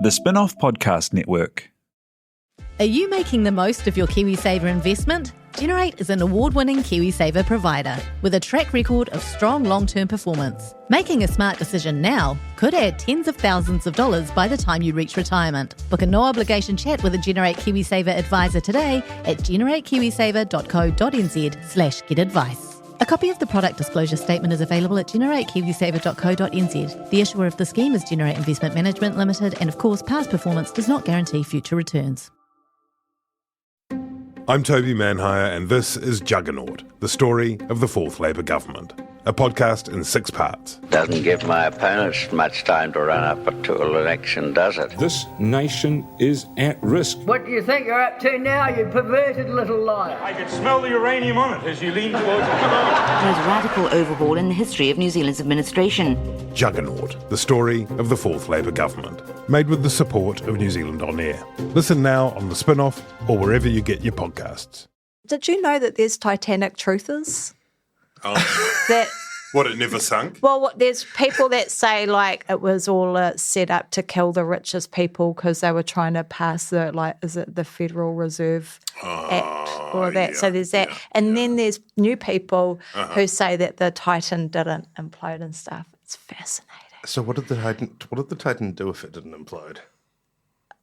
The Spin-off Podcast Network. Are you making the most of your KiwiSaver investment? Generate is an award-winning KiwiSaver provider with a track record of strong long-term performance. Making a smart decision now could add tens of thousands of dollars by the time you reach retirement. Book a no-obligation chat with a Generate KiwiSaver advisor today at generatekiwisaver.co.nz/get-advice. A copy of the product disclosure statement is available at generatekiwisaver.co.nz. The issuer of the scheme is Generate Investment Management Limited, and of course, past performance does not guarantee future returns. I'm Toby Manhire, and this is Juggernaut, the story of the Fourth Labour Government, a podcast in 6 parts. Doesn't give my opponents much time to run up to an election, does it? This nation is at risk. What do you think you're up to now, you perverted little liar? I could smell the uranium on it as you lean towards it. Most radical overhaul in the history of New Zealand's administration. Juggernaut, the story of the Fourth Labour Government, made with the support of New Zealand On Air. Listen now on the Spin-off or wherever you get your podcasts. Did you know that there's Titanic truthers? Oh. That What, it never sunk? Well, there's people that say, like, it was all set up to kill the richest people because they were trying to pass the, like, is it the Federal Reserve Act or that? Yeah, so there's that. And then there's new people who say that the Titan didn't implode and stuff. It's fascinating. So what did the Titan do if it didn't implode?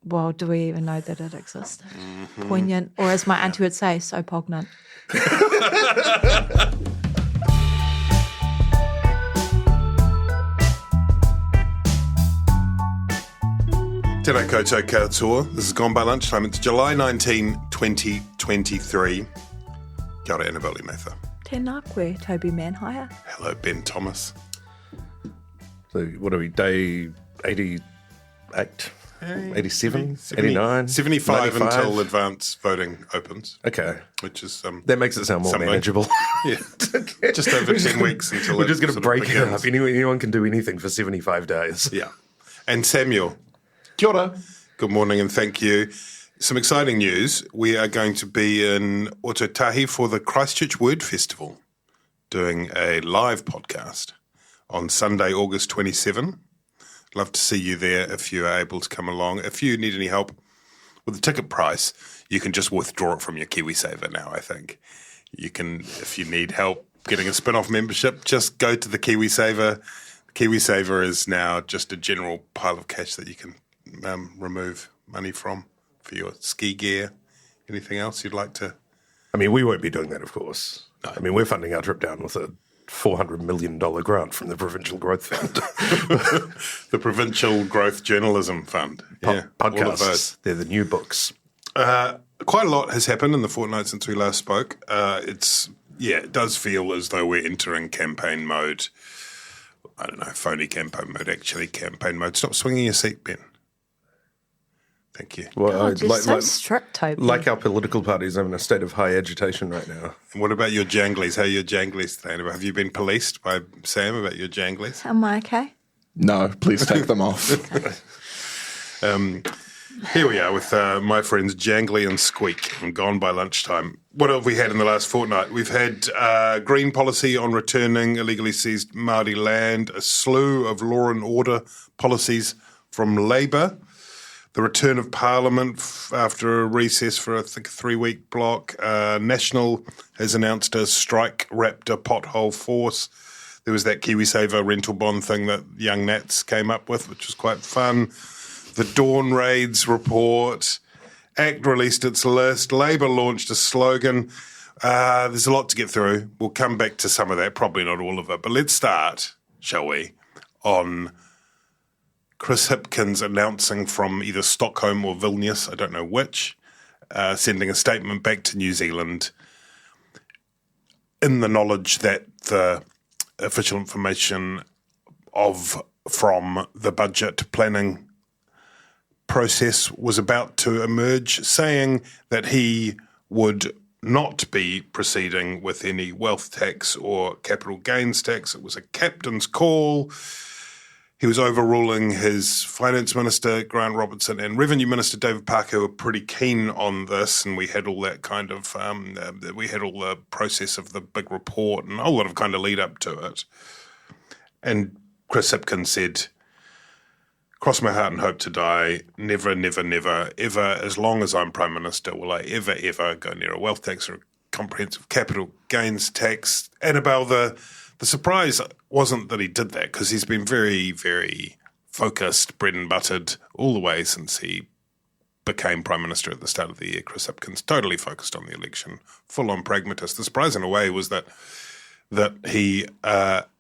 Well, do we even know that it existed? Mm-hmm. Poignant. Or as my auntie would say, so poignant. Tēnā koutou katoa. This has gone by lunchtime. It's July 19, 2023. Kia ora, Annabelle Mather. Tēnā koe, Toby Manhire. Hello, Ben Thomas. So what are we, day 88, 87, 89? 75 95? until advance voting opens. Okay. Which is that makes it sound more manageable. Yeah. Just over 10 weeks until we're just going to break it begins. up. Anyone can do anything for 75 days. Yeah. And Samuel. Kia ora. Good morning and thank you. Some exciting news. We are going to be in Ototahi for the Christchurch Word Festival, doing a live podcast on Sunday, August 27. Love to see you there if you are able to come along. If you need any help with the ticket price, you can just withdraw it from your KiwiSaver now, I think. You can, if you need help getting a spin-off membership, just go to the KiwiSaver. KiwiSaver is now just a general pile of cash that you can remove money from for your ski gear. Anything else you'd like to? I mean, we won't be doing that, of course. No. I mean, we're funding our trip down with a $400 million grant from the Provincial Growth Fund. The Provincial Growth Journalism Fund. Podcasts. All of those. They're the new books. Quite a lot has happened in the fortnight since we last spoke. It does feel as though we're entering campaign mode. I don't know, phony campaign mode, actually campaign mode. Stop swinging your seat, Ben. Thank you. Well, God, you're so strict, Toby. Like our political parties, I'm in a state of high agitation right now. And what about your janglies? How are your janglies today? Have you been policed by Sam about your janglies? Am I okay? No, please take them off. Here we are with my friends Jangly and Squeak and Gone by Lunchtime. What have we had in the last fortnight? We've had green policy on returning illegally seized Māori land, a slew of law and order policies from Labour, the return of Parliament after a recess for, I think, a 3-week block. National has announced a strike raptor pothole force. There was that KiwiSaver rental bond thing that Young Nats came up with, which was quite fun. The Dawn Raids report. ACT released its list. Labour launched a slogan. There's a lot to get through. We'll come back to some of that, probably not all of it. But let's start, shall we, on Chris Hipkins announcing from either Stockholm or Vilnius, I don't know which, sending a statement back to New Zealand in the knowledge that the official information from the budget planning process was about to emerge, saying that he would not be proceeding with any wealth tax or capital gains tax. It was a captain's call. He was overruling his finance minister, Grant Robertson, and revenue minister, David Parker, who were pretty keen on this. And we had all that kind of, we had all the process of the big report and a whole lot of kind of lead up to it. And Chris Hipkins said, cross my heart and hope to die, never, never, never, ever, as long as I'm Prime Minister, will I ever go near a wealth tax or a comprehensive capital gains tax. Annabelle, the surprise wasn't that he did that, because he's been very, very focused, bread and buttered all the way since he became Prime Minister at the start of the year. Chris Hipkins, totally focused on the election, full-on pragmatist. The surprise in a way was that he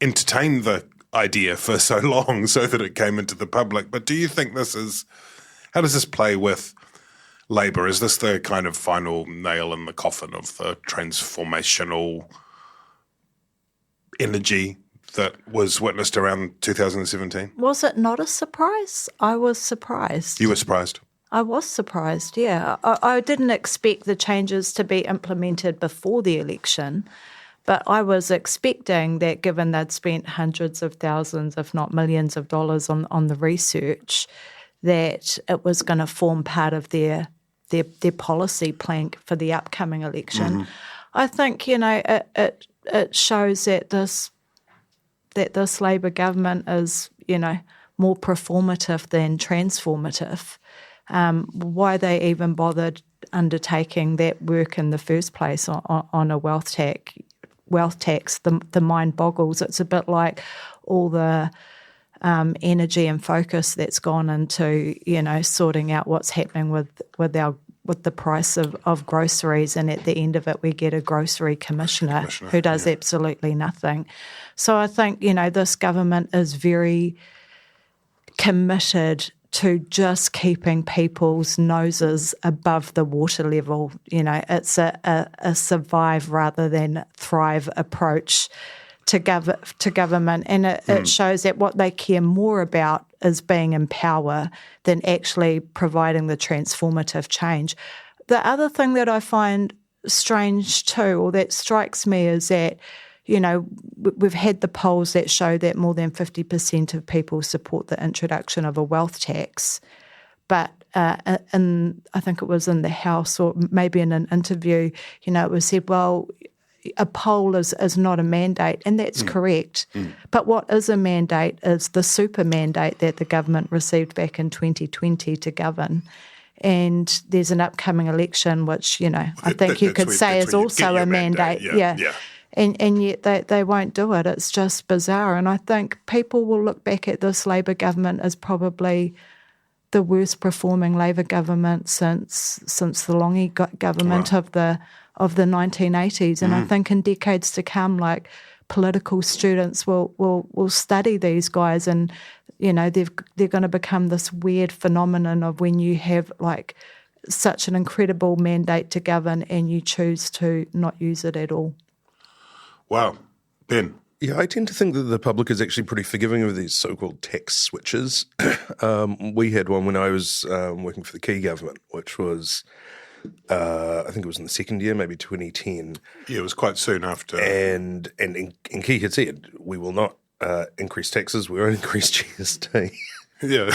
entertained the idea for so long so that it came into the public. But do you think how does this play with Labour? Is this the kind of final nail in the coffin of the transformational energy that was witnessed around 2017? Was it not a surprise? I was surprised. You were surprised? I was surprised, yeah. I didn't expect the changes to be implemented before the election, but I was expecting that, given they'd spent hundreds of thousands, if not millions of dollars on the research, that it was going to form part of their policy plank for the upcoming election. Mm-hmm. I think, it shows that this Labour government is, more performative than transformative. Why they even bothered undertaking that work in the first place on a wealth tax, the mind boggles. It's a bit like all the energy and focus that's gone into, sorting out what's happening with the price of groceries, and at the end of it we get a grocery commissioner who does absolutely nothing. So I think, this government is very committed to just keeping people's noses above the water level. It's a survive rather than thrive approach to government, and it shows that what they care more about is being in power than actually providing the transformative change. The other thing that I find strange too, or that strikes me, is that we've had the polls that show that more than 50% of people support the introduction of a wealth tax. But I think it was in the House, or maybe in an interview, it was said, well, a poll is not a mandate, and that's correct. But what is a mandate is the super mandate that the government received back in 2020 to govern. And there's an upcoming election, which, I think you could say is also a mandate. Yeah. And yet they won't do it. It's just bizarre. And I think people will look back at this Labour government as probably the worst performing Labour government since the Longy government of the 1980s. And I think in decades to come, political students will study these guys, and they're going to become this weird phenomenon of when you have such an incredible mandate to govern and you choose to not use it at all. Wow. Ben? Yeah, I tend to think that the public is actually pretty forgiving of these so-called tax switches. We had one when I was working for the Key government, which was, I think it was in the second year, maybe 2010. Yeah, it was quite soon after. And Key had said, we will not increase taxes, we won't increase GST. Yeah, and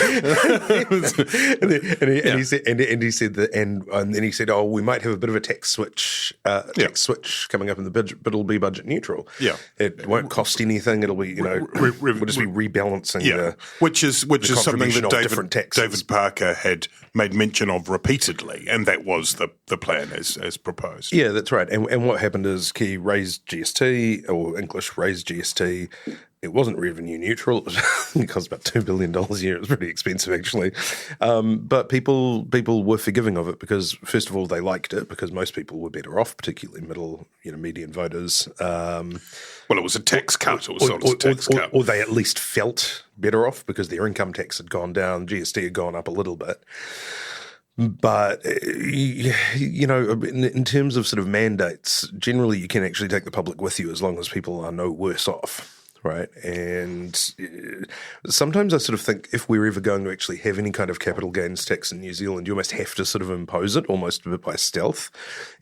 he said that, and then he said, "Oh, we might have a bit of a tax switch coming up in the budget, but it'll be budget neutral. Yeah, it won't cost anything. It'll be we'll just be rebalancing. Yeah, which is something that David Parker had made mention of repeatedly, and that was the plan as proposed. Yeah, that's right. And what happened is Key raised GST, or English raised GST. It wasn't revenue neutral. It cost about $2 billion a year. It was pretty expensive, actually. But people were forgiving of it because, first of all, they liked it because most people were better off, particularly middle, median voters. Well, it was a tax cut. It was sort of a tax cut. Or they at least felt better off because their income tax had gone down, GST had gone up a little bit. But, in terms of sort of mandates, generally you can actually take the public with you as long as people are no worse off. Right. And sometimes I sort of think if we're ever going to actually have any kind of capital gains tax in New Zealand, you almost have to sort of impose it almost a bit by stealth,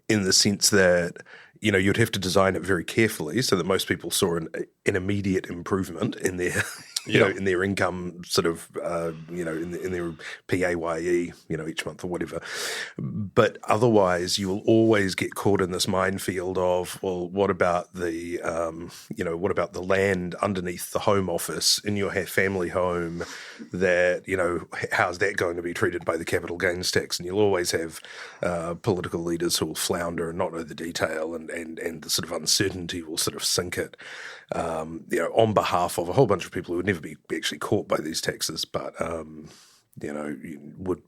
in the sense that, you'd have to design it very carefully so that most people saw an immediate improvement in their in their income sort of, in their PAYE, each month or whatever. But otherwise, you will always get caught in this minefield of, well, what about the land underneath the Home Office in your family home that, how's that going to be treated by the capital gains tax? And you'll always have political leaders who will flounder and not know the detail, and the sort of uncertainty will sort of sink it, on behalf of a whole bunch of people who would never be actually caught by these taxes, but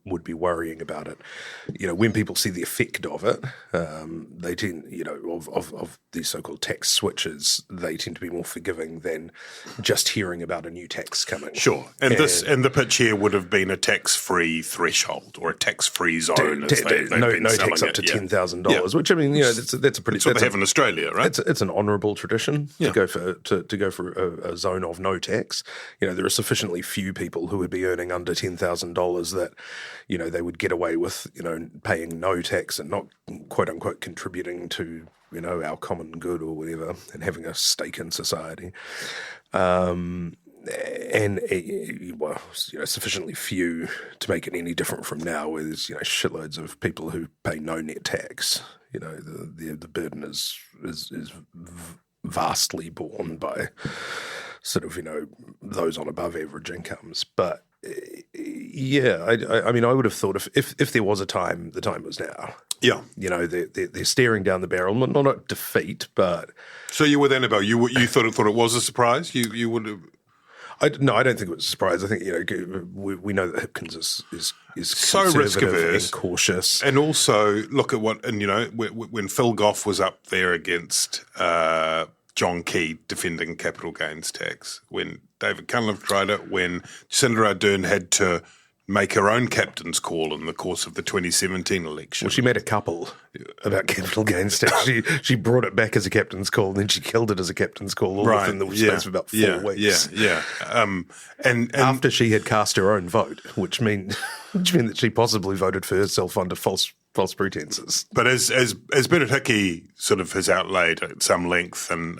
would be worrying about it. When people see the effect of it, they tend, of these so-called tax switches, they tend to be more forgiving than just hearing about a new tax coming. Sure, and the pitch here would have been a tax-free threshold or a tax-free zone. No tax up to $10,000, which that's a pretty. That's what they have in Australia, right? It's an honourable tradition to go for a zone of no tax. There are sufficiently few people who would be earning under $10,000 that they would get away with paying no tax and not quote unquote contributing to our common good or whatever, and having a stake in society. Sufficiently few to make it any different from now, where there's shitloads of people who pay no net tax. The burden is vastly borne by sort of those on above average incomes. But I would have thought if there was a time, the time was now. Yeah, they're staring down the barrel, not at defeat, but. So you were with Annabelle. You thought it was a surprise. You would have. No, I don't think it was a surprise. I think we know that Hipkins is so risk averse and cautious, and also look at when Phil Goff was up there against John Key defending capital gains tax, when David Cunliffe tried it, when Jacinda Ardern had to make her own captain's call in the course of the 2017 election. Well, she made a couple about capital gains tax. She brought it back as a captain's call, and then she killed it as a captain's call all within the space of about 4 weeks. And after she had cast her own vote, which meant that she possibly voted for herself under false pretenses. But as Bernard Hickey sort of has outlaid at some length, and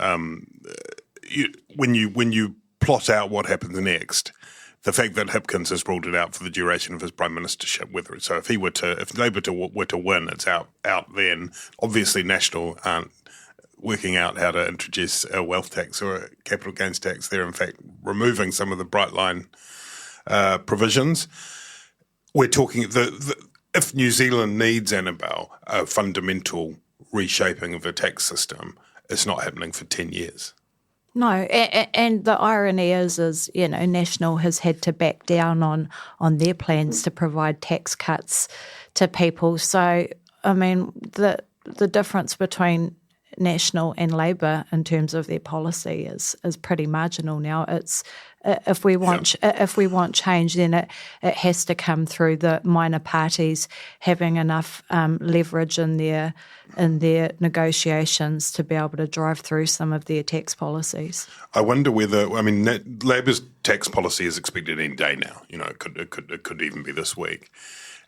when you plot out what happens next, the fact that Hipkins has ruled it out for the duration of his prime ministership, if Labour were to win, it's out then. Obviously, National aren't working out how to introduce a wealth tax or a capital gains tax. They're in fact removing some of the bright line provisions. We're talking if New Zealand needs, Annabelle, a fundamental reshaping of the tax system, it's not happening for 10 years. No, and the irony is National has had to back down on their plans to provide tax cuts to people. So, the difference between National and Labour in terms of their policy is pretty marginal now. It's if we want change, then it has to come through the minor parties having enough leverage in their negotiations to be able to drive through some of their tax policies. I wonder whether Labour's tax policy is expected any day now. It could even be this week,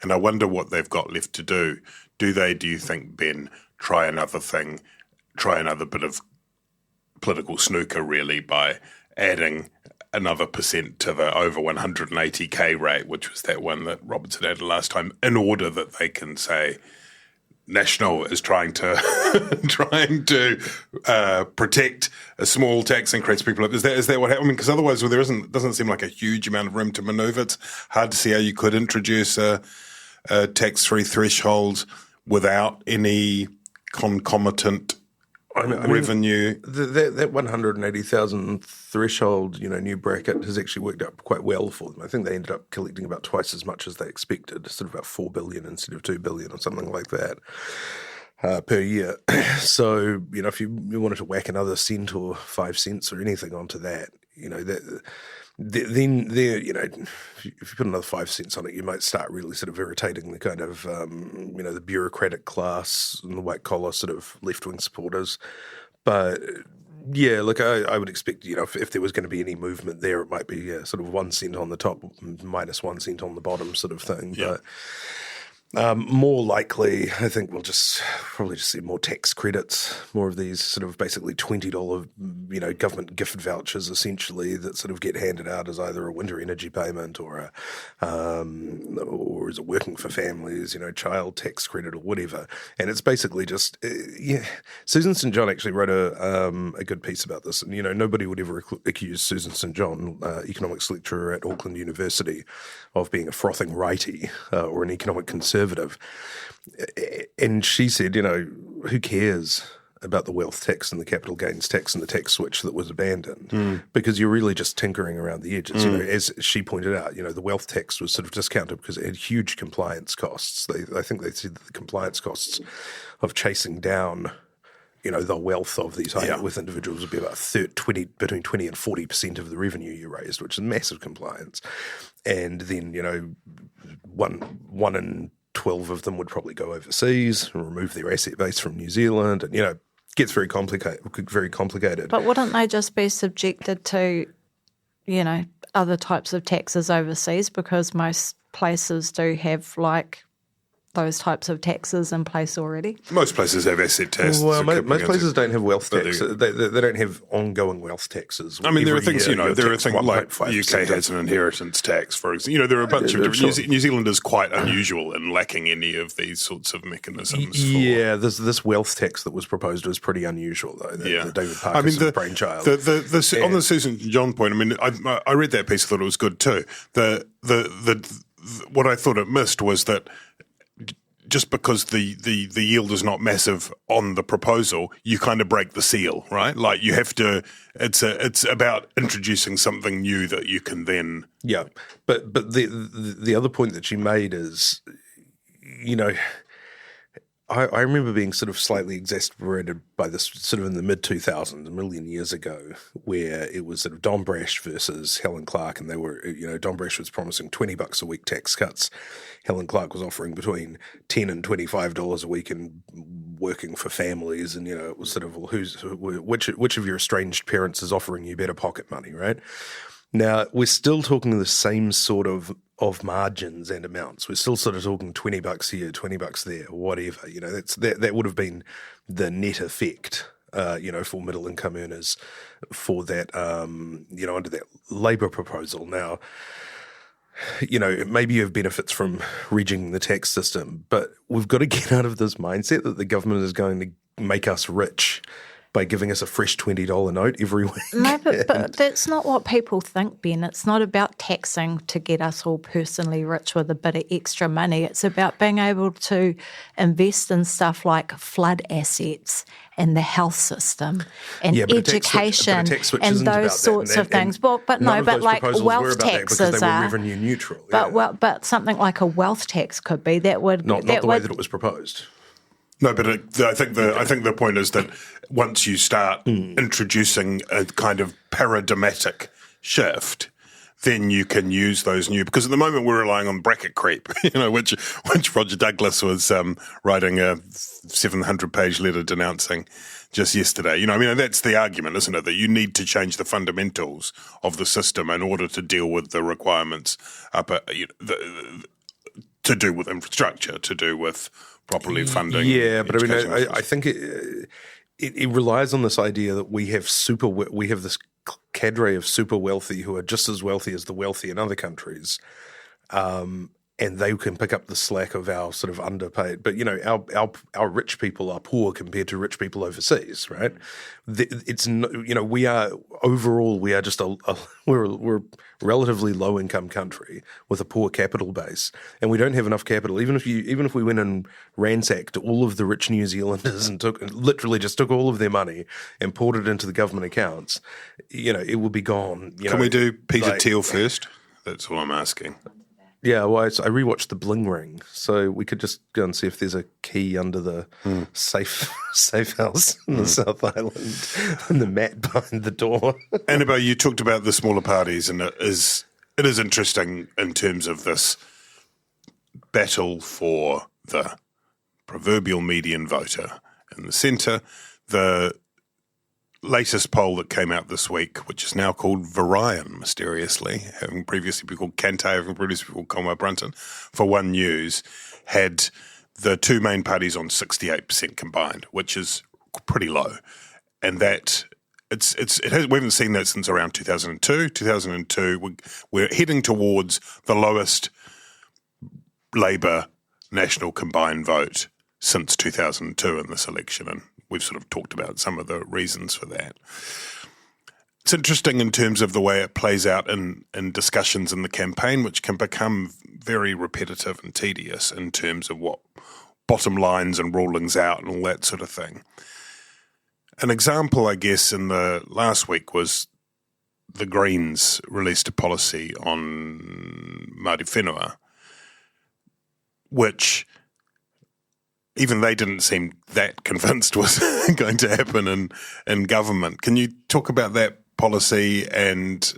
and I wonder what they've got left to do. Do you think, Ben, try another bit of political snooker, really, by adding another percent to the over 180k rate, which was that one that Roberts had added last time, in order that they can say National is trying to protect a small tax increase. People, is that what happened? Because otherwise, doesn't seem like a huge amount of room to manoeuvre. It's hard to see how you could introduce a tax-free threshold without any concomitant revenue. That 180,000 threshold, new bracket has actually worked out quite well for them. I think they ended up collecting about twice as much as they expected, sort of about $4 billion instead of $2 billion or something like that per year. So, if you wanted to whack another cent or 5 cents or anything onto that, then if you put another 5 cents on it, you might start really sort of irritating the kind of, the bureaucratic class and the white collar sort of left-wing supporters. But yeah, look, I would expect, if there was going to be any movement there, it might be sort of 1 cent on the top, minus 1 cent on the bottom sort of thing. Yeah. But More likely, I think we'll probably just see more tax credits, more of these sort of basically $20, government gift vouchers essentially that sort of get handed out as either a winter energy payment or as a working for families, child tax credit or whatever. And it's basically just, Susan St. John actually wrote a good piece about this. And, nobody would ever accuse Susan St. John, economics lecturer at Auckland University, of being a frothing righty or an economic conservative. And she said, who cares about the wealth tax and the capital gains tax and the tax switch that was abandoned, because you're really just tinkering around the edges. As she pointed out, the wealth tax was sort of discounted because it had huge compliance costs. I think they said that the compliance costs of chasing down the wealth of these high net worth individuals would be about between 20 and 40% of the revenue you raised, which is massive compliance. And then, one in 12 of them would probably go overseas and remove their asset base from New Zealand. And, it gets very complicated. But wouldn't they just be subjected to, other types of taxes overseas? Because most places do have, those types of taxes in place already. Most places have asset taxes. Well, most places don't have wealth tax. They don't have ongoing wealth taxes. I mean, there are things, there are things like UK has an inheritance tax, for example. There are a bunch of different. New Zealand is quite unusual in lacking any of these sorts of mechanisms. This wealth tax that was proposed was pretty unusual, though. The David Parker's brainchild. On the Susan John point, I read that piece. I thought it was good too. What I thought it missed was that just because the yield is not massive on the proposal, you kind of break the seal, right? Like you have to. It's about introducing something new that you can then. Yeah, but the other point that she made is, I remember being sort of slightly exasperated by this sort of in the mid-2000s, a million years ago, where it was sort of Don Brash versus Helen Clark, and they were, Don Brash was promising $20 a week tax cuts. Helen Clark was offering between $10 and $25 a week and working for families, and, it was sort of, well, which of your estranged parents is offering you better pocket money, right? Now, we're still talking the same sort of margins and amounts. We're still sort of talking $20 here, $20 there, whatever. That would have been the net effect, for middle income earners for that, under that Labour proposal. Now, maybe you have benefits from rejigging the tax system, but we've got to get out of this mindset that the government is going to make us rich by giving us a fresh $20 note every week. No, but that's not what people think, Ben. It's not about taxing to get us all personally rich with a bit of extra money. It's about being able to invest in stuff like flood assets and the health system and education and those sorts of things. But like wealth taxes are revenue neutral. But something like a wealth tax could be that would not the way that it was proposed. No, but I think the point is that once you start introducing a kind of paradigmatic shift, then you can use those new, because at the moment we're relying on bracket creep, which Roger Douglas was writing a 700-page letter denouncing just yesterday. That's the argument, isn't it? That you need to change the fundamentals of the system in order to deal with the requirements to do with infrastructure, to do with properly funding. Yeah, but I think it relies on this idea that we have this cadre of super wealthy who are just as wealthy as the wealthy in other countries, and they can pick up the slack of our sort of underpaid. But our rich people are poor compared to rich people overseas, right? We are just we're a relatively low income country with a poor capital base, and we don't have enough capital. Even if we went and ransacked all of the rich New Zealanders and took all of their money and poured it into the government accounts, it would be gone. Can we do Peter Thiel first? That's all I'm asking. Yeah, well, I rewatched The Bling Ring, so we could just go and see if there's a key under the safe house in the South Island and the mat behind the door. Annabelle, you talked about the smaller parties, and it is interesting in terms of this battle for the proverbial median voter in the centre. The latest poll that came out this week, which is now called Varian, mysteriously, having previously been called Kante, having previously been called Colmar Brunton, for One News, had the two main parties on 68% combined, which is pretty low. And that we haven't seen that since around 2002. 2002, we're heading towards the lowest Labour national combined vote since 2002 in this election, and we've sort of talked about some of the reasons for that. It's interesting in terms of the way it plays out in discussions in the campaign, which can become very repetitive and tedious in terms of what bottom lines and rulings out and all that sort of thing. An example, I guess, in the last week was the Greens released a policy on Māori whenua, which even they didn't seem that convinced was going to happen in government. Can you talk about that policy and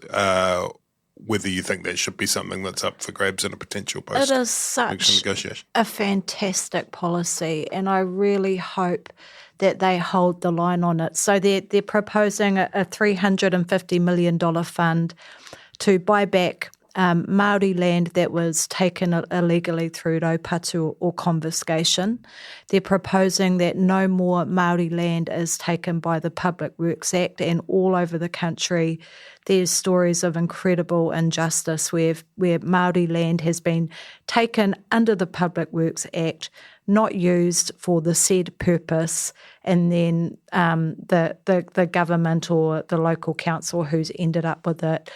whether you think that should be something that's up for grabs in a potential post-election It is such negotiation? A fantastic policy, and I really hope that they hold the line on it. So they're proposing a $350 million fund to buy back Māori land that was taken illegally through raupatu or confiscation. They're proposing that no more Māori land is taken by the Public Works Act, and all over the country there's stories of incredible injustice where Māori land has been taken under the Public Works Act, not used for the said purpose, and then the government or the local council who's ended up with it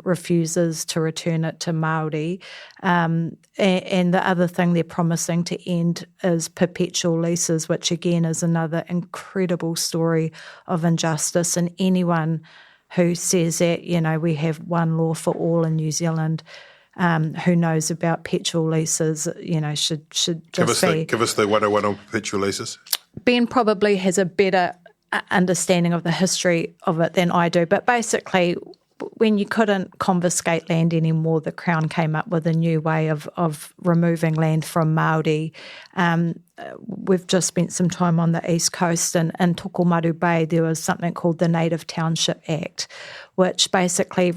refuses to return it to Māori. And the other thing they're promising to end is perpetual leases, which again is another incredible story of injustice. And anyone who says that, we have one law for all in New Zealand, who knows about perpetual leases, should just give us the 101 on perpetual leases. Ben probably has a better understanding of the history of it than I do. But basically, when you couldn't confiscate land anymore, the Crown came up with a new way of removing land from Māori. We've just spent some time on the East Coast, and in Tokomaru Bay there was something called the Native Township Act, which basically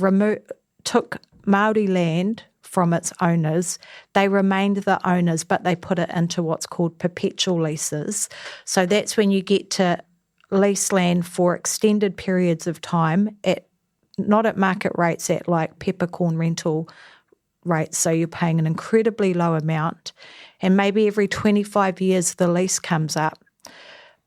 took Māori land from its owners. They remained the owners, but they put it into what's called perpetual leases. So that's when you get to lease land for extended periods of time, not at market rates, at like peppercorn rental rates. So you're paying an incredibly low amount, and maybe every 25 years the lease comes up.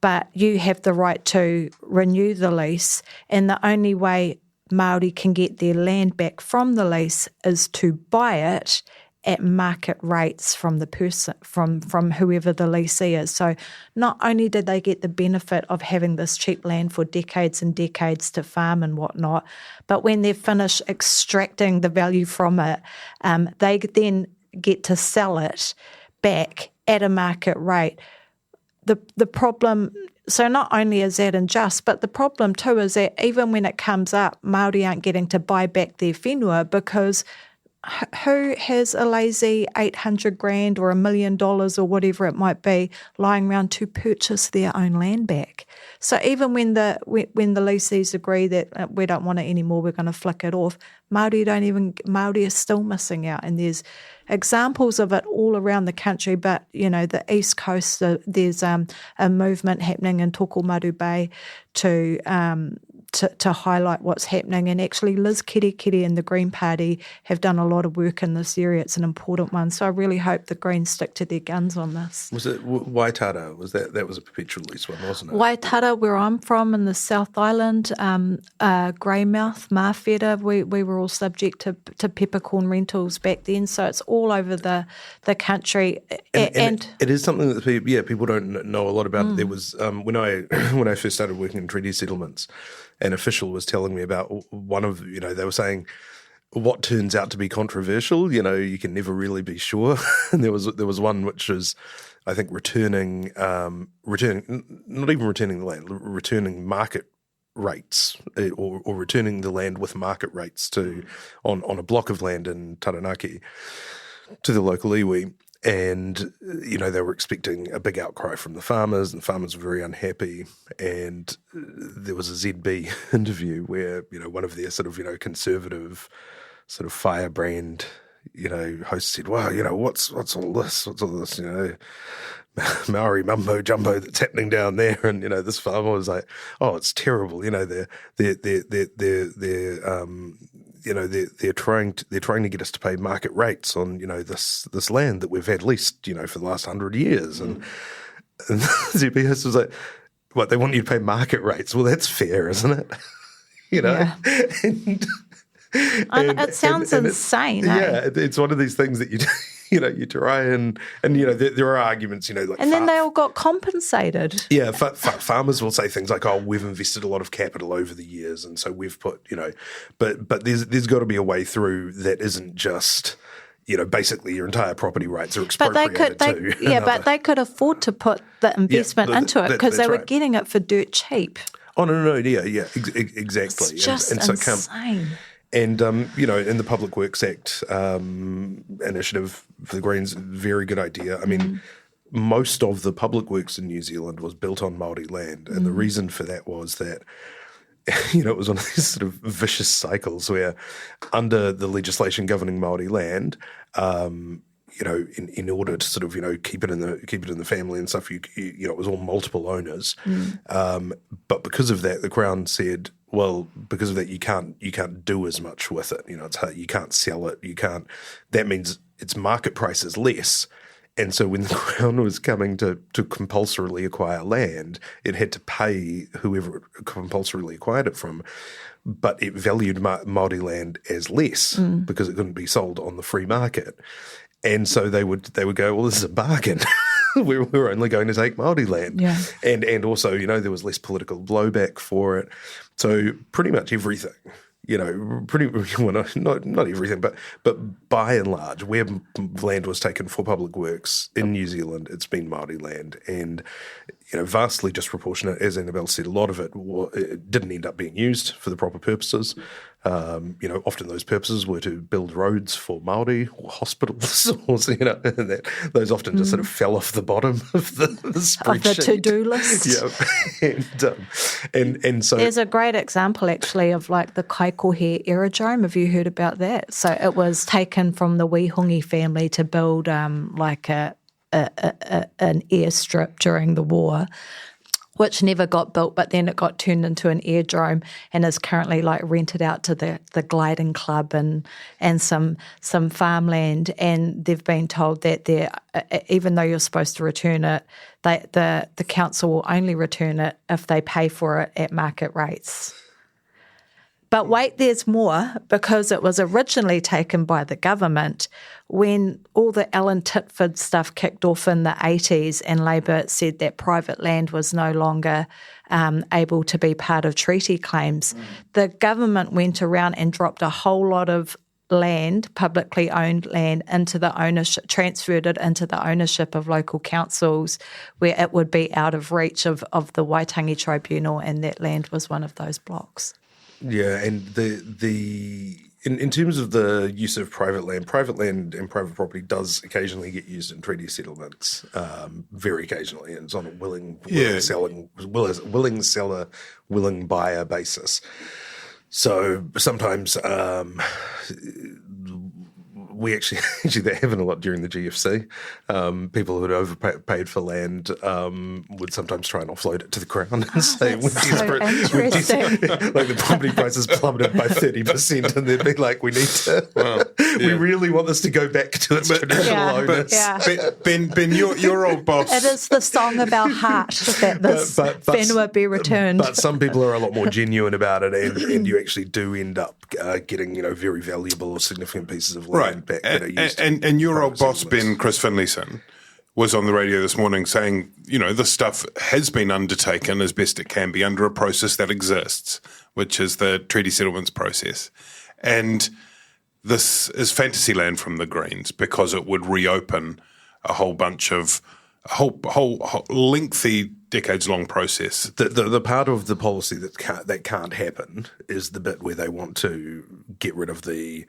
But you have the right to renew the lease, and the only way Māori can get their land back from the lease is to buy it at market rates from the person, from whoever the leasee is. So not only did they get the benefit of having this cheap land for decades and decades to farm and whatnot, but when they're finished extracting the value from it, they then get to sell it back at a market rate. The problem, so not only is that unjust, but the problem too is that even when it comes up, Māori aren't getting to buy back their whenua, because who has a lazy $800,000 or $1 million or whatever it might be lying around to purchase their own land back? So even when the leasees agree that we don't want it anymore, we're going to flick it off, Māori are still missing out. And there's examples of it all around the country, but the East Coast, there's a movement happening in Tokomaru Bay to highlight what's happening. And actually Liz Kerekere and the Green Party have done a lot of work in this area. It's an important one. So I really hope the Greens stick to their guns on this. Was it Waitara? That was a perpetual lease one, wasn't it? Waitara, where I'm from in the South Island, Greymouth, Mawhera, we were all subject to peppercorn rentals back then. So it's all over the country. And it is something that people don't know a lot about. There was when I first started working in treaty settlements, an official was telling me about one of, they were saying what turns out to be controversial, you can never really be sure. And there was one which was, I think, returning not even returning the land, returning market rates or returning the land with market rates on a block of land in Taranaki to the local iwi. And, they were expecting a big outcry from the farmers, and farmers were very unhappy. And there was a ZB interview where, one of their sort of, conservative sort of firebrand, hosts said, well, what's all this? What's all this, Maori mumbo jumbo that's happening down there? And, this farmer was like, oh, it's terrible. They're trying to get us to pay market rates on this land that we've had leased for the last 100 years, and the ZB host was like, what, they want you to pay market rates? Well, that's fair, isn't it? Yeah. And it sounds insane. Yeah, it's one of these things that you try and there are arguments, like. And then they all got compensated. Yeah, farmers will say things like, "Oh, we've invested a lot of capital over the years, and so we've put, but there's got to be a way through that isn't just." Basically your entire property rights are expropriated too. Yeah, but they could afford to put the investment into it because they were getting it for dirt cheap. Oh, no, yeah, exactly. It's just insane. And, in the Public Works Act initiative for the Greens, very good idea. I mean, most of the public works in New Zealand was built on Māori land. And the reason for that was that, it was one of these sort of vicious cycles where under the legislation governing Māori land, in order to sort of, keep it in the family and stuff, it was all multiple owners. But because of that, the Crown said, well, because of that, you can't do as much with it. It's hard, you can't sell it. That means its market price is less. And so when the Crown was coming to compulsorily acquire land, it had to pay whoever it compulsorily acquired it from, but it valued Māori land as less because it couldn't be sold on the free market. And so they would go, well, this is a bargain. We're only going to take Māori land. Yeah. And also, there was less political blowback for it. So pretty much everything, not everything, but by and large, where land was taken for public works in New Zealand, it's been Māori land. And, vastly disproportionate, as Annabelle said, a lot of it didn't end up being used for the proper purposes. Often those purposes were to build roads for Māori or hospitals, and those often just sort of fell off the bottom of the spreadsheet. Of the to-do list. Yeah. And so there's a great example actually of like the Kaikohe aerodrome. Have you heard about that? So it was taken from the Wihungi family to build like an airstrip during the war, which never got built, but then it got turned into an airdrome and is currently like rented out to the gliding club and some farmland. And they've been told that even though you're supposed to return it, the council will only return it if they pay for it at market rates. But wait, there's more, because it was originally taken by the government when all the Alan Titford stuff kicked off in the 80s and Labor said that private land was no longer able to be part of treaty claims. The government went around and dropped a whole lot of land, publicly owned land, into the ownership, transferred it into the ownership of local councils where it would be out of reach of the Waitangi Tribunal, and that land was one of those blocks. Yeah, and in terms of the use of private land and private property does occasionally get used in treaty settlements, very occasionally, and it's on a willing seller, willing buyer basis. So sometimes we actually that happened a lot during the GFC. People who had overpaid for land would sometimes try and offload it to the Crown and say, we're desperate. Like the property prices plummeted by 30%, and they'd be like, we need to, we really want this to go back to its traditional owners. Ben, your old boss. It is the song of our heart that this whenua be returned. But some people are a lot more genuine about it, and you actually do end up getting, very valuable or significant pieces of land. Right. And your old boss, Ben, Chris Finlayson, was on the radio this morning saying, this stuff has been undertaken as best it can be under a process that exists, which is the treaty settlements process. And this is fantasy land from the Greens because it would reopen a whole bunch of whole lengthy, decades-long process. The part of the policy that can't happen is the bit where they want to get rid of the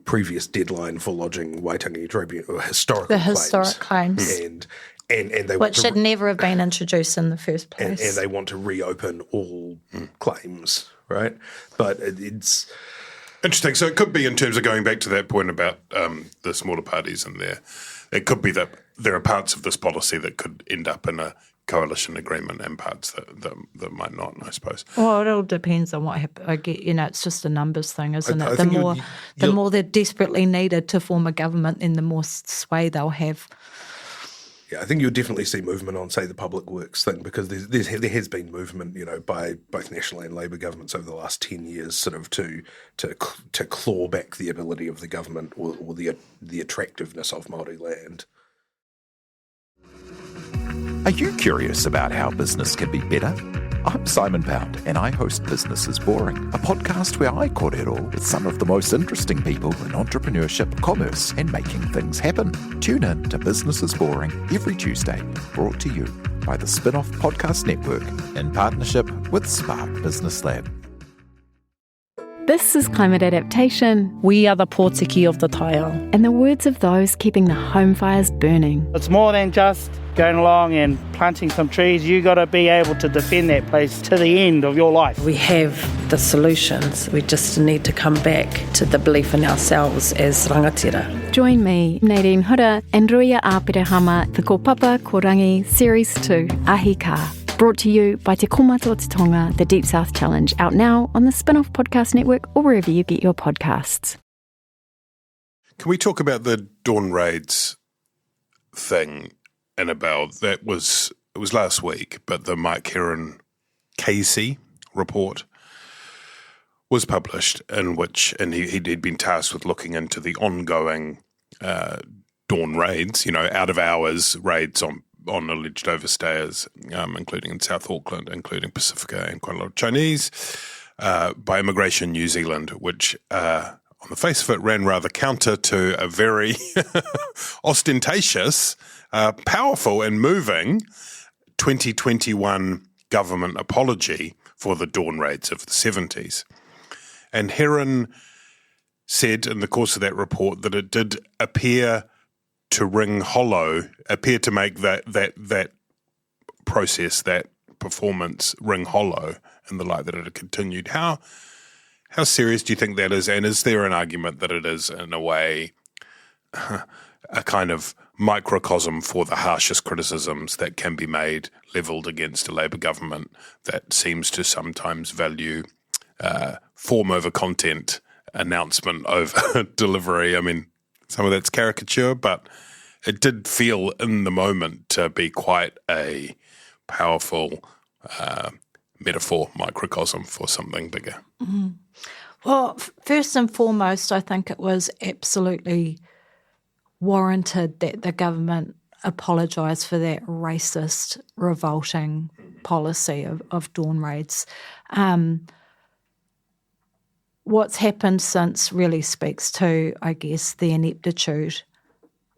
previous deadline for lodging Waitangi Tribunal historical The claims. historic claims. And they Which should never have been introduced in the first place. And they want to reopen all claims, right? But it's... Interesting. So it could be, in terms of going back to that point about the smaller parties in there, it could be that there are parts of this policy that could end up in a coalition agreement and parts that might not, I suppose. Well, it all depends on what happens. I get, it's just a numbers thing, isn't it? I The more they're desperately needed to form a government, then the more sway they'll have. Yeah, I think you'll definitely see movement on, say, the public works thing, because there has been movement, by both National and Labour governments over the last 10 years, sort of to claw back the ability of the government or the attractiveness of Māori land. Are you curious about how business can be better? I'm Simon Pound, and I host Business is Boring, a podcast where I kōrero with some of the most interesting people in entrepreneurship, commerce, and making things happen. Tune in to Business is Boring every Tuesday, brought to you by the Spin-off Podcast Network in partnership with Spark Business Lab. This is climate adaptation. We are the pōtiki of the taiao. And the words of those keeping the home fires burning. It's more than just going along and planting some trees. You got to be able to defend that place to the end of your life. We have the solutions. We just need to come back to the belief in ourselves as rangatira. Join me, Nadine Hura, and Ruia Āpirehama, the Kōpapa Korangi Series 2, Ahi Ka. Brought to you by Te Komato Te Tonga, the Deep South Challenge, out now on the Spin-off Podcast Network or wherever you get your podcasts. Can we talk about the dawn raids thing, Annabelle? It was last week, but the Mike Heron Casey report was published, in which, and he'd been tasked with looking into the ongoing dawn raids, out of hours raids on alleged overstayers, including in South Auckland, including Pacifica and quite a lot of Chinese, by Immigration New Zealand, which on the face of it ran rather counter to a very ostentatious, powerful and moving 2021 government apology for the dawn raids of the 70s. And Heron said in the course of that report that it did appear to ring hollow, appear to make that process, that performance ring hollow in the light that it had continued. How serious do you think that is? And is there an argument that it is, in a way, a kind of microcosm for the harshest criticisms that can be made, levelled against a Labour government that seems to sometimes value form over content, announcement over delivery? I mean, some of that's caricature, but it did feel in the moment to be quite a powerful metaphor, microcosm for something bigger. Mm-hmm. Well, first and foremost, I think it was absolutely warranted that the government apologise for that racist, revolting policy of dawn raids. What's happened since really speaks to, I guess, the ineptitude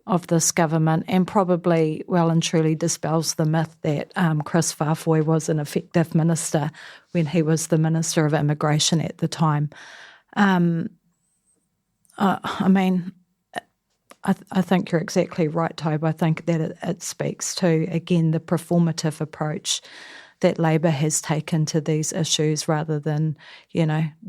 of this government, and probably well and truly dispels the myth that Chris Whāwhoi was an effective minister when he was the Minister of Immigration at the time. I think you're exactly right, Toby. I think that it speaks to, again, the performative approach that Labour has taken to these issues, rather than,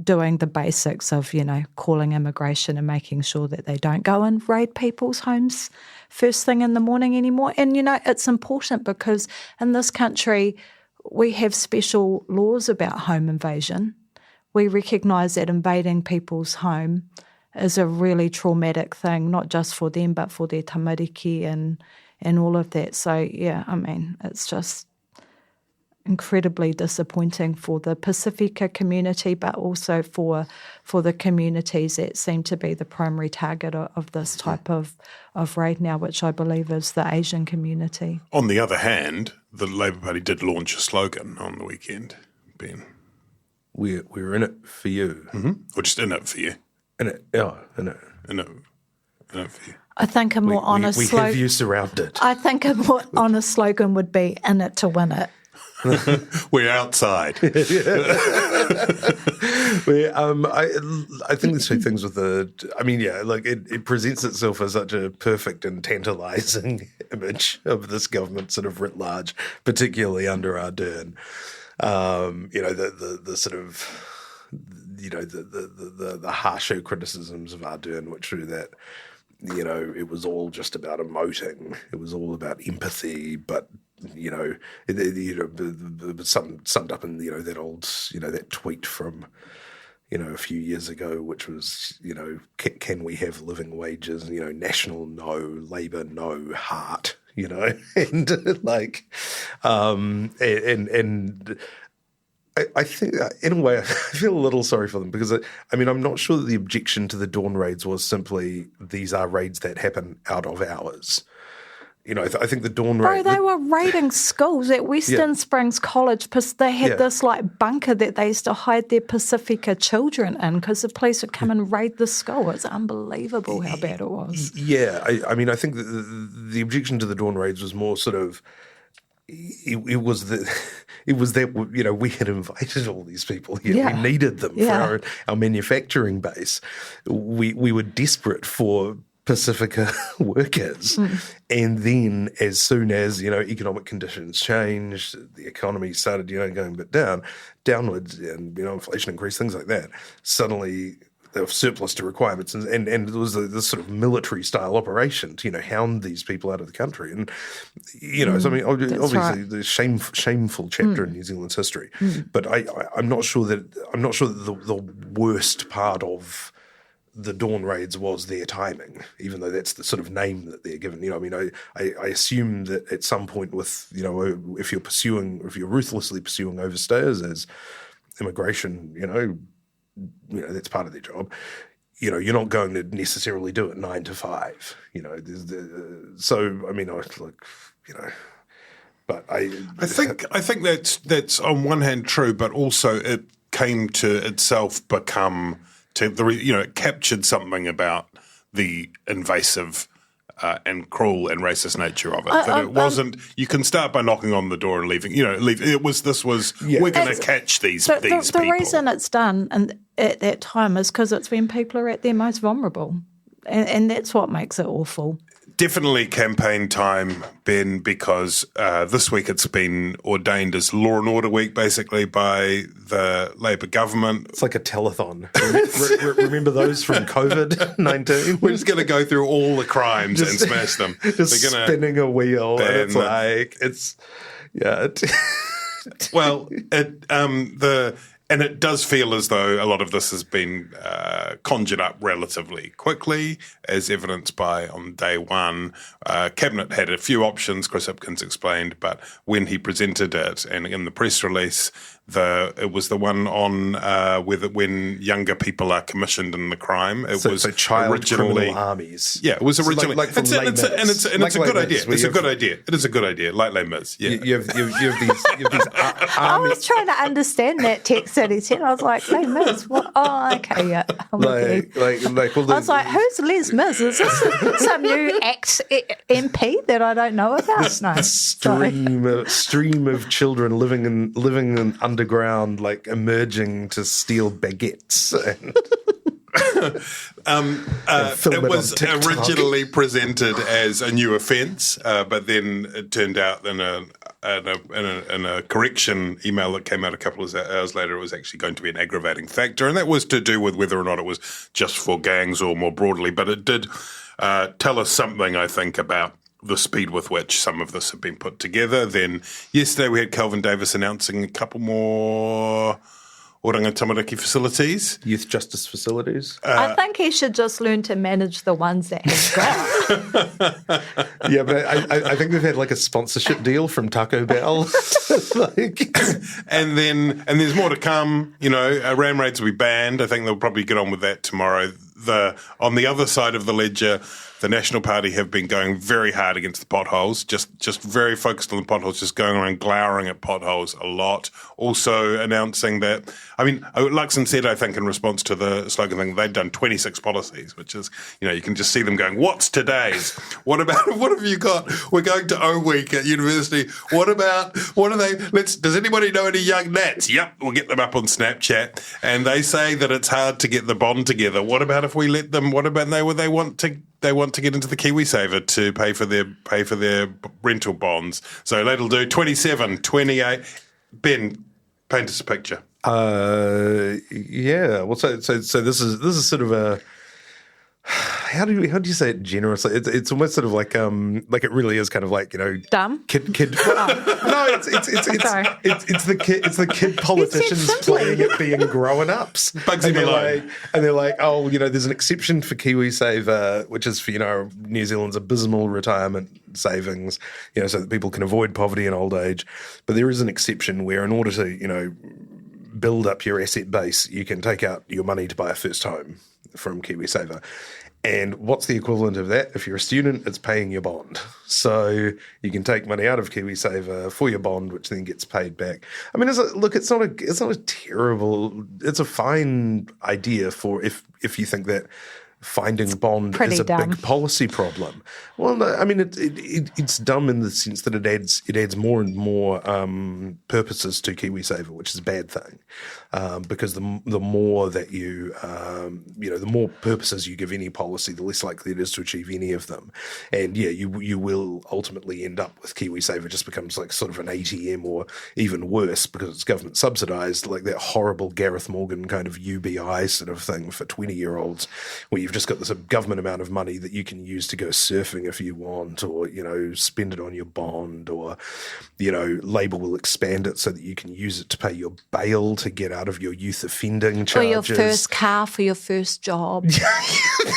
doing the basics of, calling immigration and making sure that they don't go and raid people's homes first thing in the morning anymore. And, it's important because in this country we have special laws about home invasion. We recognise that invading people's home is a really traumatic thing, not just for them, but for their tamariki and all of that. So, yeah, it's just incredibly disappointing for the Pacifica community, but also for the communities that seem to be the primary target of this type of raid now, which I believe is the Asian community. On the other hand, the Labour Party did launch a slogan on the weekend, Ben. We're in it for you. Mm-hmm. Or just in it for you. In it for you. I think a more honest slogan. We have you surrounded. I think a more honest slogan would be "in it to win it." We're outside. I think there's two things with it presents itself as such a perfect and tantalising image of this government sort of writ large, particularly under Ardern. The sort of, the harsher criticisms of Ardern, which were that, it was all just about emoting. It was all about empathy, but summed up in that old that tweet from a few years ago, which was can we have living wages? National no, Labour no, heart. I think, in a way, I feel a little sorry for them because, I'm not sure that the objection to the Dawn raids was simply these are raids that happen out of hours. I think the Dawn raid... They were raiding schools at Western Springs College because they had this, bunker that they used to hide their Pacifica children in because the police would come and raid the school. It's unbelievable how bad it was. Yeah, I think the objection to the Dawn raids was more sort of... It was that we had invited all these people here. We needed them for our manufacturing base. We were desperate for Pacifica workers, and then as soon as economic conditions changed, the economy started going a bit downwards, and inflation increased, things like that. Suddenly, there was surplus to requirements, and it was this sort of military style operation to hound these people out of the country, and obviously the shameful chapter in New Zealand's history. But I'm not sure that the worst part of the Dawn raids was their timing, even though that's the sort of name that they're given. I assume that at some point with if you're ruthlessly pursuing overstayers as immigration, that's part of their job. You're not going to necessarily do it 9 to 5. But I think that's on one hand true, but also it came to itself become it captured something about the invasive and cruel and racist nature of it. That it wasn't. You can start by knocking on the door and leaving. It was. This was. We're going to catch these people. The reason it's done at that time is because it's when people are at their most vulnerable, and that's what makes it awful. Definitely campaign time, Ben, because this week it's been ordained as Law and Order Week, basically, by the Labour government. It's like a telethon. Remember those from COVID-19? We're just going to go through all the crimes and smash them. Just spinning a wheel, and And it does feel as though a lot of this has been conjured up relatively quickly, as evidenced by on day one. Cabinet had a few options, Chris Hipkins explained, but when he presented it and in the press release, it was the one on when younger people are commissioned in the crime. It was child originally criminal armies. Yeah, it was originally, it's a good idea. It's a good idea. It is a good idea, like Les Mis. Yeah, you have these I was trying to understand that text that he said. I was like, Les Mis? What? Oh, okay, yeah. I was like, who's Les Mis? Is this some new MP that I don't know about? No. Stream of children living in underground, emerging to steal baguettes. It was originally presented as a new offence, but then it turned out in a correction email that came out a couple of hours later, it was actually going to be an aggravating factor, and that was to do with whether or not it was just for gangs or more broadly. But it did tell us something, I think, about the speed with which some of this had been put together. Then yesterday we had Kelvin Davis announcing a couple more Oranga Tamariki facilities. Youth justice facilities. I think he should just learn to manage the ones that he's got. Yeah, but I think they've had a sponsorship deal from Taco Bell. And there's more to come. Ram raids will be banned. I think they'll probably get on with that tomorrow. On the other side of the ledger, the National Party have been going very hard against the potholes, just very focused on the potholes, just going around glowering at potholes a lot. Also announcing that, I mean, Luxon said, I think, in response to the slogan thing, they'd done 26 policies, which is, you can just see them going, what's today's? What have you got? We're going to O Week at university. What are they? Does anybody know any young nats? Yep, we'll get them up on Snapchat. And they say that it's hard to get the bond together. What about if we let them? What about they want to get into the KiwiSaver to pay for their rental bonds? So that'll do 27, 28. Ben, paint us a picture. Yeah. Well, so this is sort of a. How do you say it generously? It's almost sort of like it really is kind of like, dumb kid. No, it's the kid politicians playing at being grown ups. Bugsy Malone. And they're like, oh, there's an exception for KiwiSaver, which is for New Zealand's abysmal retirement savings, so that people can avoid poverty in old age. But there is an exception where, in order to build up your asset base, you can take out your money to buy a first home from KiwiSaver. And what's the equivalent of that? If you're a student, it's paying your bond. So you can take money out of KiwiSaver for your bond, which then gets paid back. I mean, it's not a terrible, it's a fine idea for if you think that finding bond is a big policy problem. Well, no, I mean, it's dumb in the sense that it adds more and more purposes to KiwiSaver, which is a bad thing, because the more that you the more purposes you give any policy, the less likely it is to achieve any of them. And yeah, you will ultimately end up with KiwiSaver just becomes like sort of an ATM, or even worse because it's government subsidised, like that horrible Gareth Morgan kind of UBI sort of thing for 20-year-olds, where you've just got this government amount of money that you can use to go surfing if you want, or spend it on your bond, or Labour will expand it so that you can use it to pay your bail to get out of your youth offending charges, or your first car for your first job.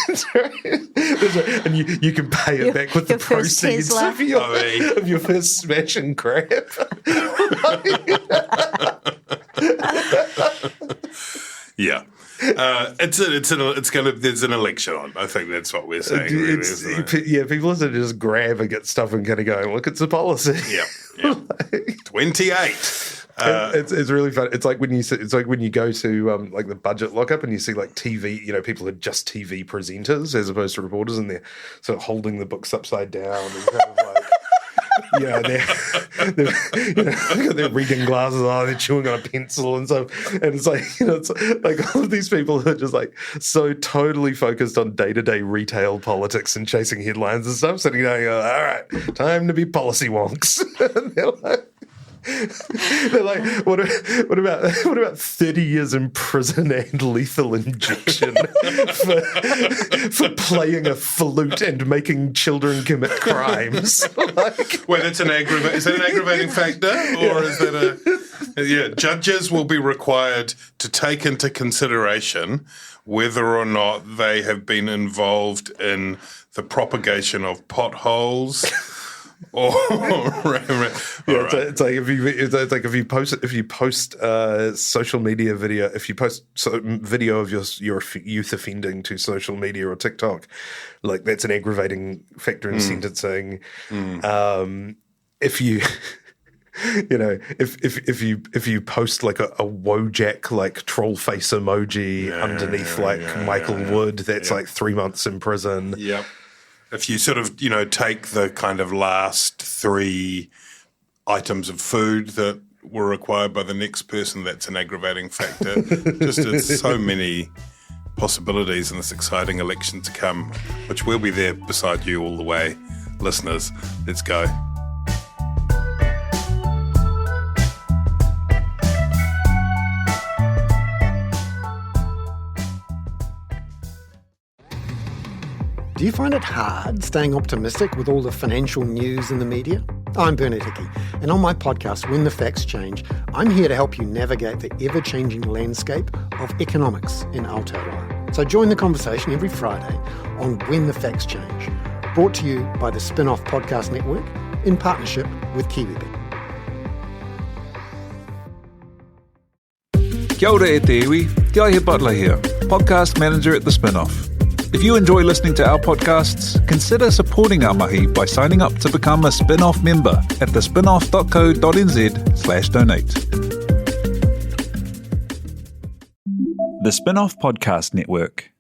That's right. And you can pay it back with the proceeds of your first smash and grab. Yeah. There's an election on. I think that's what we're saying. People are just grabbing at stuff and kind of going, look, it's a policy. Yeah. 28. It's really fun. It's like when you go to like the budget lockup and you see like TV, people are just TV presenters as opposed to reporters, and they're sort of holding the books upside down and kind of like. They're reading glasses on, they're chewing on a pencil and stuff. And it's like, it's like all of these people who are just like so totally focused on day-to-day retail politics and chasing headlines and stuff, sitting there going, all right, time to be policy wonks. They're like, what about 30 years in prison and lethal injection for playing a flute and making children commit crimes? Is that an aggravating factor, or is that judges will be required to take into consideration whether or not they have been involved in the propagation of potholes. It's like if you post social media video, if you post video of your youth offending to social media or TikTok, like that's an aggravating factor in sentencing. If you if you post like a Wojak like troll face emoji underneath Michael Wood, that's like 3 months in prison. Yep. If you sort of, take the kind of last 3 items of food that were required by the next person, that's an aggravating factor. It's so many possibilities in this exciting election to come, which we'll be there beside you all the way. Listeners, let's go. Do you find it hard staying optimistic with all the financial news in the media? I'm Bernard Hickey, and on my podcast, When the Facts Change, I'm here to help you navigate the ever-changing landscape of economics in Aotearoa. So join the conversation every Friday on When the Facts Change, brought to you by the Spin-Off Podcast Network in partnership with KiwiBet. Kia ora e te iwi, Te Aihe Butler here, podcast manager at the Spin-Off. If you enjoy listening to our podcasts, consider supporting our mahi by signing up to become a spin-off member at thespinoff.co.nz/donate. The Spin-off Podcast Network.